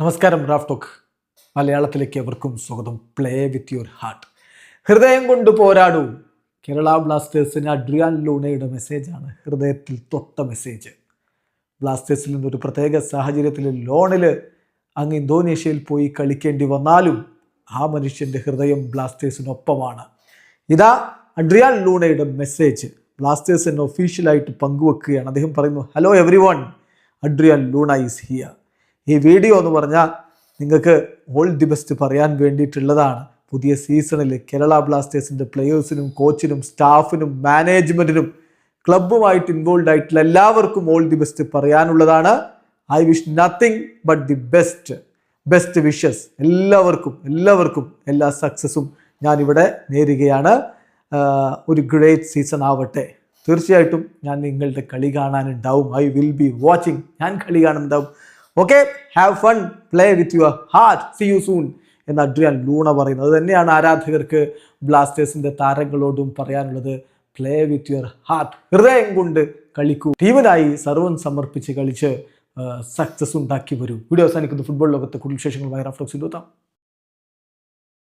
നമസ്കാരം. Raf talk മലയാളത്തിലേക്ക് എവർക്കും സ്വാഗതം. Play with your heart. ഹൃദയം കൊണ്ട് പോരാടൂ. കേരള ബ്ലാസ്റ്റേഴ്സിന് അഡ്രിയാൻ ലൂണയുടെ മെസ്സേജാണ്, ഹൃദയത്തിൽ തൊട്ട മെസ്സേജ്. ബ്ലാസ്റ്റേഴ്സിൽ നിന്നൊരു പ്രത്യേക സാഹചര്യത്തിൽ ലോണിൽ അങ്ങ് ഇന്തോനേഷ്യയിൽ പോയി കളിക്കേണ്ടി വന്നാലും ആ മനുഷ്യൻ്റെ ഹൃദയം ബ്ലാസ്റ്റേഴ്സിനൊപ്പമാണ്. ഇതാ അഡ്രിയാൻ ലൂണയുടെ മെസ്സേജ് ബ്ലാസ്റ്റേഴ്സിന് ഒഫീഷ്യലായിട്ട് പങ്കുവെക്കുകയാണ്. അദ്ദേഹം പറയുന്നു, hello every one, Adrian Luna is here. ഈ വീഡിയോ എന്ന് പറഞ്ഞാൽ നിങ്ങൾക്ക് ഓൾ ദി ബെസ്റ്റ് പറയാൻ വേണ്ടിയിട്ടുള്ളതാണ്. പുതിയ സീസണിൽ കേരള ബ്ലാസ്റ്റേഴ്സിൻ്റെ പ്ലെയേഴ്സിനും കോച്ചിനും സ്റ്റാഫിനും മാനേജ്മെൻറ്റിനും ക്ലബ്ബുമായിട്ട് ഇൻവോൾവ് ആയിട്ടുള്ള എല്ലാവർക്കും ഓൾ ദി ബെസ്റ്റ് പറയാനുള്ളതാണ്. I wish nothing but the best wishes. എല്ലാവർക്കും എല്ലാ സക്സസും ഞാനിവിടെ നേരുകയാണ്. ഒരു ഗ്രേറ്റ് സീസൺ ആവട്ടെ. തീർച്ചയായിട്ടും ഞാൻ നിങ്ങളുടെ കളി കാണാനുണ്ടാവും. I will be watching. ഞാൻ കളി കാണുന്നുണ്ടാവും. Okay, have fun, play with your heart, see you soon എന്ന് അഡ്രിയാൻ ലൂണ പറയുന്നത്. അത് തന്നെയാണ് ആരാധകർക്ക് ബ്ലാസ്റ്റേഴ്സിൻ്റെ താരങ്ങളോടും പറയാനുള്ളത്. പ്ലേ വിത്ത് യുവർ ഹാർട്ട്, ഹൃദയം കൊണ്ട് കളിക്കൂ. ടീമിനായി സർവ്വം സമർപ്പിച്ച് കളിച്ച് സക്സസ് ഉണ്ടാക്കി വരൂ. വീഡിയോ അവസാനിക്കുന്നു. ഫുട്ബോൾ ലോകത്തെ കൂടുതൽ വിശേഷങ്ങളുമായി റാഫ് ടോക്സിൽ എത്താം.